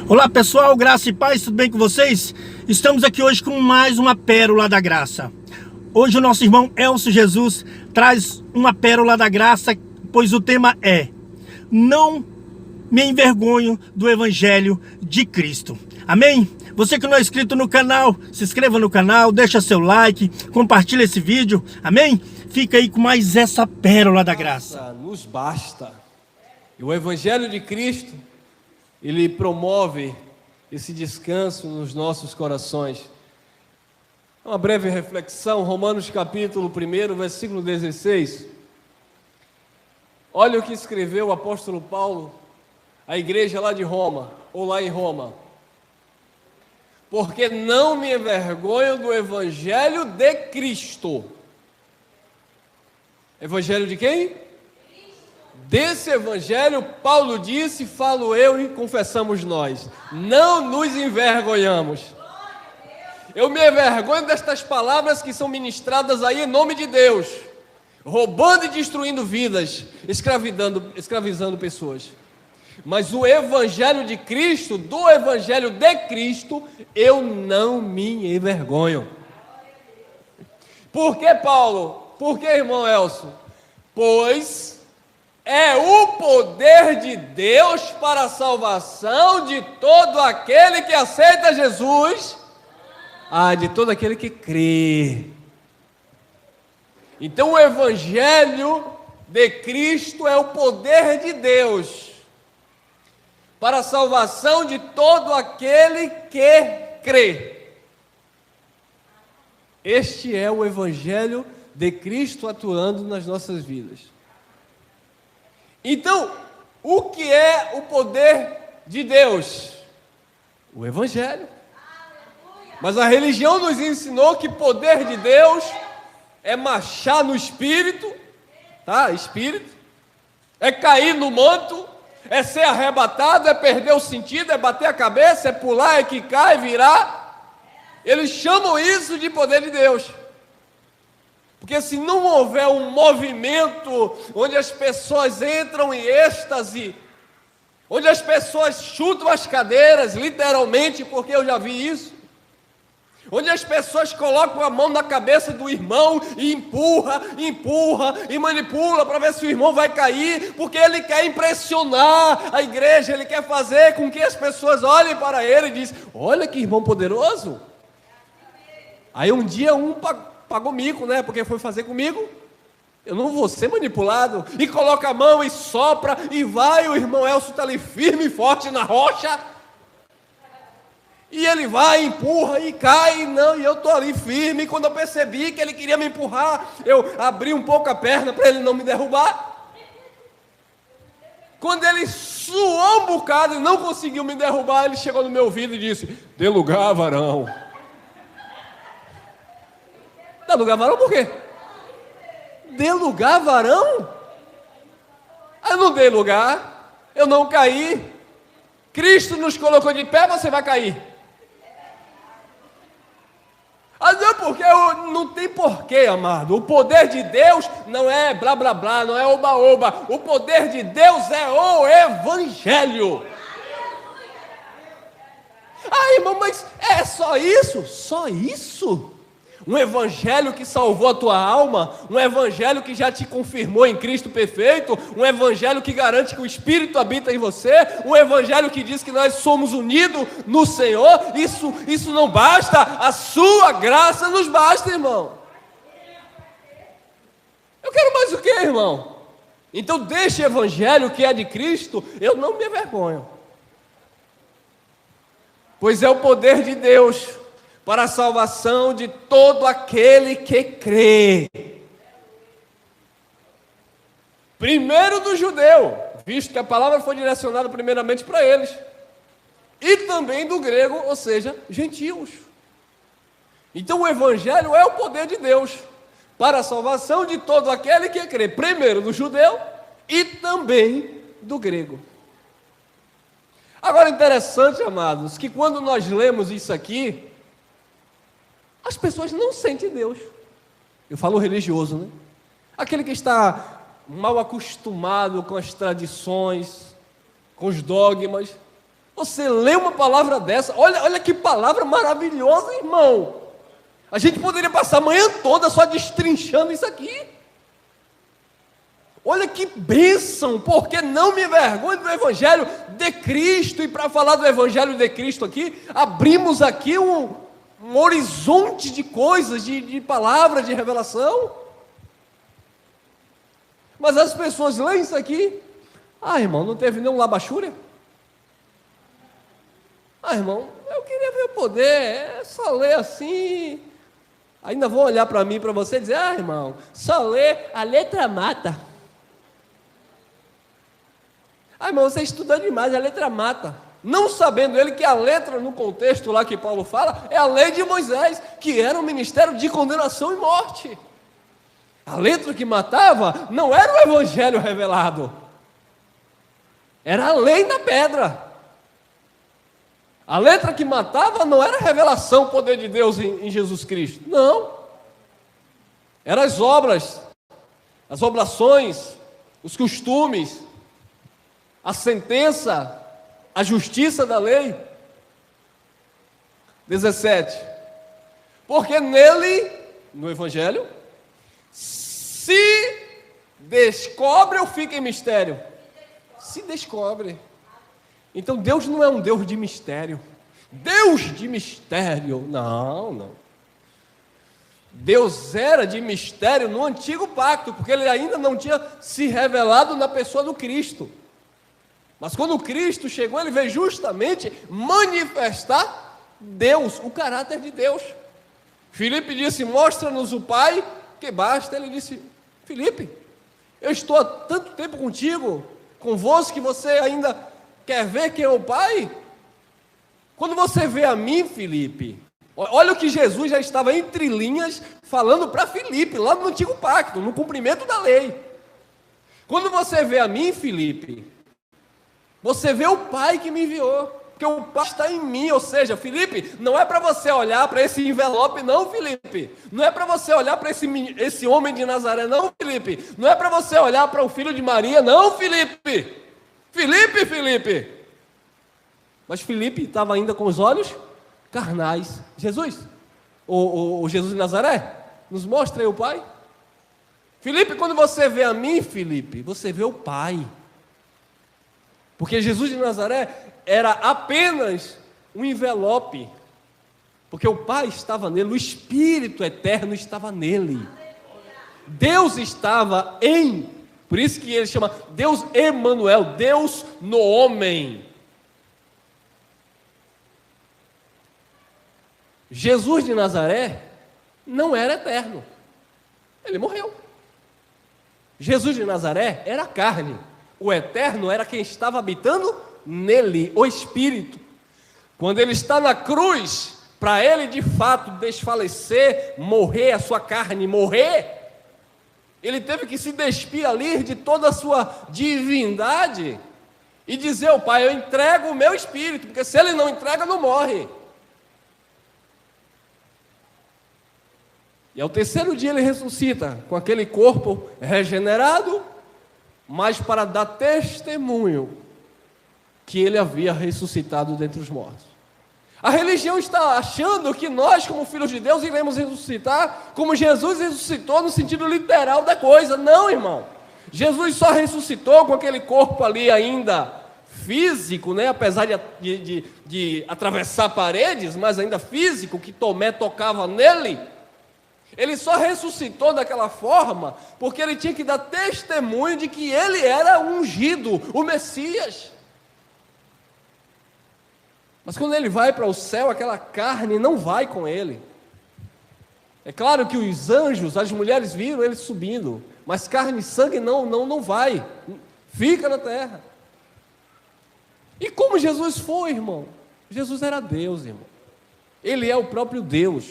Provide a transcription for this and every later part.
Olá pessoal, graça e paz, tudo bem com vocês? Estamos aqui hoje com mais uma pérola da graça. Hoje o nosso irmão Elcio Jesus traz uma pérola da graça, pois o tema é: não me envergonho do Evangelho de Cristo. Amém? Você que não é inscrito no canal, se inscreva no canal, deixa seu like, compartilha esse vídeo, amém? Fica aí com mais essa pérola da graça. Nos basta. E o Evangelho de Cristo, ele promove esse descanso nos nossos corações. Uma breve reflexão, Romanos capítulo 1, versículo 16. Olha o que escreveu o apóstolo Paulo à igreja lá de Roma, ou lá em Roma. Porque não me envergonho do Evangelho de Cristo. Evangelho de quem? Desse Evangelho, Paulo disse, falo eu e confessamos nós. Não nos envergonhamos. Eu me envergonho destas palavras que são ministradas aí em nome de Deus, roubando e destruindo vidas, escravizando pessoas. Mas o Evangelho de Cristo, do Evangelho de Cristo, eu não me envergonho. Por que, Paulo? Por que, irmão Elcio? Pois é o poder de Deus para a salvação de todo aquele que aceita Jesus, de todo aquele que crê. Então o Evangelho de Cristo é o poder de Deus para a salvação de todo aquele que crê. Este é o Evangelho de Cristo atuando nas nossas vidas. Então, o que é o poder de Deus? O Evangelho. Mas a religião nos ensinou que poder de Deus é marchar no Espírito, tá? Espírito. É cair no manto, é ser arrebatado, é perder o sentido, é bater a cabeça, é pular, é quicar, é virar. Eles chamam isso de poder de Deus. Porque se não houver um movimento onde as pessoas entram em êxtase, onde as pessoas chutam as cadeiras, literalmente, porque eu já vi isso, onde as pessoas colocam a mão na cabeça do irmão e empurra e manipula para ver se o irmão vai cair, porque ele quer impressionar a igreja, ele quer fazer com que as pessoas olhem para ele e dizem: olha que irmão poderoso. Aí um dia pagou mico, né? Porque foi fazer comigo. Eu não vou ser manipulado. E coloca a mão e sopra e vai. O irmão Elcio está ali firme e forte na rocha. E ele vai, empurra e cai. Não, e eu estou ali firme. E quando eu percebi que ele queria me empurrar, eu abri um pouco a perna para ele não me derrubar. Quando ele suou um bocado e não conseguiu me derrubar, ele chegou no meu ouvido e disse: dê lugar, varão. Dá lugar, varão, por quê? Dê lugar, varão? Eu não dei lugar, eu não caí. Cristo nos colocou de pé, você vai cair. Não, porque não tem porquê, amado. O poder de Deus não é blá blá blá, não é oba oba. O poder de Deus é o Evangelho. Irmão, mas é só isso? Só isso? Um Evangelho que salvou a tua alma, um Evangelho que já te confirmou em Cristo perfeito, um Evangelho que garante que o Espírito habita em você, um Evangelho que diz que nós somos unidos no Senhor. Isso não basta, a sua graça nos basta, irmão. Eu quero mais o que, irmão? Então deste Evangelho que é de Cristo, eu não me envergonho, pois é o poder de Deus para a salvação de todo aquele que crê. Primeiro do judeu, visto que a palavra foi direcionada primeiramente para eles, e também do grego, ou seja, gentios. Então o Evangelho é o poder de Deus para a salvação de todo aquele que crê, primeiro do judeu e também do grego. Agora, interessante, amados, que quando nós lemos isso aqui, as pessoas não sentem Deus. Eu falo religioso, né? Aquele que está mal acostumado com as tradições, com os dogmas. Você lê uma palavra dessa, olha que palavra maravilhosa, irmão. A gente poderia passar a manhã toda só destrinchando isso aqui. Olha que bênção, porque não me envergonho do Evangelho de Cristo. E para falar do Evangelho de Cristo aqui, abrimos aqui um horizonte de coisas, de palavras, de revelação. Mas as pessoas leem isso aqui. Ah, irmão, não teve nenhum labachúria? Ah, irmão, eu queria ver o poder, é só ler assim. Ainda vão olhar para mim, para você e dizer, ah, irmão, só ler, a letra mata. Ah, irmão, você estuda demais, a letra mata. Não sabendo ele que a letra, no contexto lá que Paulo fala, é a lei de Moisés, que era um ministério de condenação e morte. A letra que matava não era o Evangelho revelado. Era a lei na pedra. A letra que matava não era a revelação, o poder de Deus em Jesus Cristo. Não. Eram as obras, as oblações, os costumes, a sentença, a justiça da lei. 17. Porque nele, no Evangelho, se descobre ou fica em mistério? Se descobre. Então Deus não é um Deus de mistério. Deus de mistério, não. Deus era de mistério no antigo pacto, porque ele ainda não tinha se revelado na pessoa do Cristo. Mas quando Cristo chegou, ele veio justamente manifestar Deus, o caráter de Deus. Filipe disse, mostra-nos o Pai, que basta. Ele disse, Filipe, eu estou há tanto tempo convosco, que você ainda quer ver quem é o Pai? Quando você vê a mim, Filipe, olha o que Jesus já estava entre linhas falando para Filipe, lá no antigo pacto, no cumprimento da lei. Quando você vê a mim, Filipe, você vê o Pai que me enviou, porque o Pai está em mim. Ou seja, Filipe, não é para você olhar para esse envelope, não, Filipe. Não é para você olhar para esse homem de Nazaré, não, Filipe. Não é para você olhar para o filho de Maria, não, Filipe. Filipe. Mas Filipe estava ainda com os olhos carnais. Jesus, o Jesus de Nazaré, nos mostra aí o Pai. Filipe, quando você vê a mim, Filipe, você vê o Pai. Porque Jesus de Nazaré era apenas um envelope. Porque o Pai estava nele, o Espírito eterno estava nele. Deus estava em... Por isso que ele chama Deus Emanuel, Deus no homem. Jesus de Nazaré não era eterno. Ele morreu. Jesus de Nazaré era carne. O eterno era quem estava habitando nele, o Espírito. Quando ele está na cruz, para ele de fato desfalecer, morrer, a sua carne morrer, ele teve que se despir ali de toda a sua divindade e dizer ao Pai, eu entrego o meu espírito, porque se ele não entrega, não morre. E ao terceiro dia ele ressuscita com aquele corpo regenerado, mas para dar testemunho que ele havia ressuscitado dentre os mortos. A religião está achando que nós, como filhos de Deus, iremos ressuscitar como Jesus ressuscitou no sentido literal da coisa. Não, irmão. Jesus só ressuscitou com aquele corpo ali ainda físico, né? Apesar de atravessar paredes, mas ainda físico, que Tomé tocava nele. Ele só ressuscitou daquela forma porque ele tinha que dar testemunho de que ele era ungido, o Messias. Mas quando ele vai para o céu, aquela carne não vai com ele. É claro que os anjos, as mulheres viram ele subindo, mas carne e sangue não vai, fica na terra. E como Jesus foi, irmão? Jesus era Deus, irmão. Ele é o próprio Deus.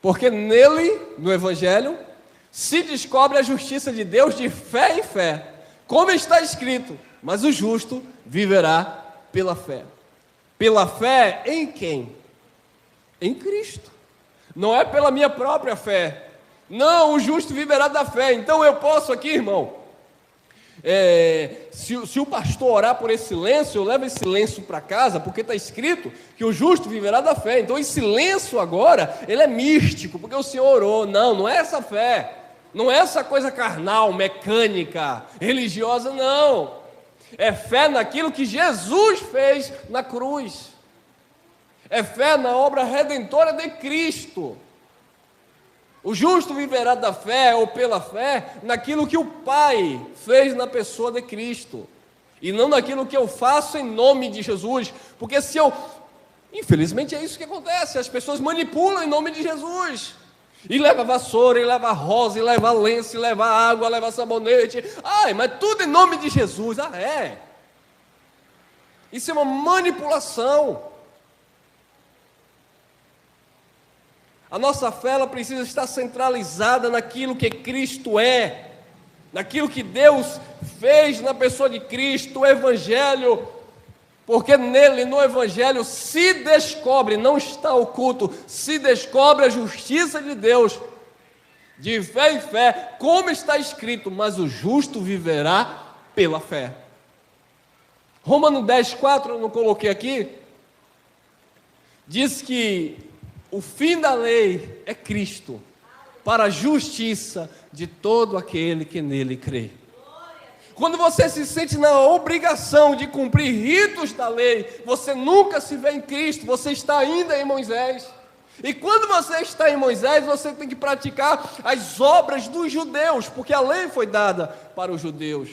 Porque nele, no Evangelho, se descobre a justiça de Deus de fé em fé. Como está escrito, mas o justo viverá pela fé. Pela fé em quem? Em Cristo. Não é pela minha própria fé. Não, o justo viverá da fé. Então eu posso aqui, irmão, Se o pastor orar por esse lenço, eu levo esse lenço para casa, porque está escrito que o justo viverá da fé. Então esse lenço agora, ele é místico, porque o Senhor orou. Não é essa fé, não é essa coisa carnal, mecânica, religiosa, não. É fé naquilo que Jesus fez na cruz. É fé na obra redentora de Cristo. O justo viverá da fé ou pela fé naquilo que o Pai fez na pessoa de Cristo, e não naquilo que eu faço em nome de Jesus, porque infelizmente é isso que acontece, as pessoas manipulam em nome de Jesus, e leva vassoura, e leva rosa, e leva lenço, e leva água, leva sabonete, mas tudo em nome de Jesus. Isso é uma manipulação. A nossa fé, ela precisa estar centralizada naquilo que Cristo é, naquilo que Deus fez na pessoa de Cristo, o Evangelho, porque nele, no Evangelho, se descobre, não está oculto, se descobre a justiça de Deus, de fé em fé, como está escrito, mas o justo viverá pela fé. Romanos 10:4, eu não coloquei aqui, diz que o fim da lei é Cristo, para a justiça de todo aquele que nele crê. Quando você se sente na obrigação de cumprir ritos da lei, você nunca se vê em Cristo, você está ainda em Moisés. E quando você está em Moisés, você tem que praticar as obras dos judeus, porque a lei foi dada para os judeus.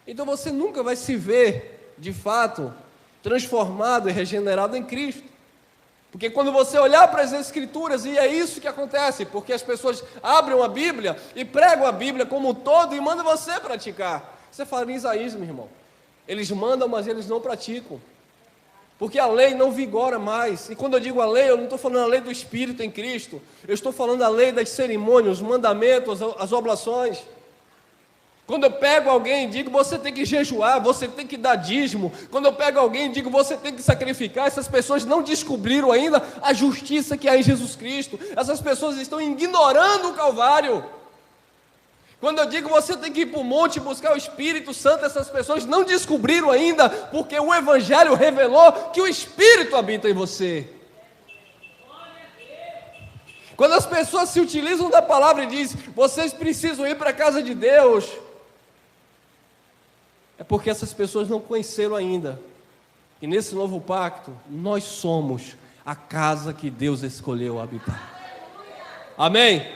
Então você nunca vai se ver, de fato, transformado e regenerado em Cristo. Porque quando você olhar para as Escrituras, e é isso que acontece, porque as pessoas abrem a Bíblia e pregam a Bíblia como um todo e mandam você praticar. Você fala em Isaías, meu irmão. Eles mandam, mas eles não praticam. Porque a lei não vigora mais. E quando eu digo a lei, eu não estou falando a lei do Espírito em Cristo. Eu estou falando a lei das cerimônias, os mandamentos, as oblações. Quando eu pego alguém e digo, você tem que jejuar, você tem que dar dízimo. Quando eu pego alguém e digo, você tem que sacrificar, essas pessoas não descobriram ainda a justiça que há em Jesus Cristo. Essas pessoas estão ignorando o Calvário. Quando eu digo, você tem que ir para o monte buscar o Espírito Santo, essas pessoas não descobriram ainda, porque o Evangelho revelou que o Espírito habita em você. Quando as pessoas se utilizam da palavra e dizem, vocês precisam ir para a casa de Deus, é porque essas pessoas não conheceram ainda. E nesse novo pacto, nós somos a casa que Deus escolheu habitar. Amém?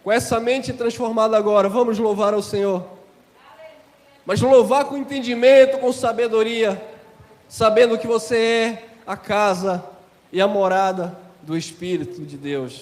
Com essa mente transformada agora, vamos louvar ao Senhor. Mas louvar com entendimento, com sabedoria, sabendo que você é a casa e a morada do Espírito de Deus.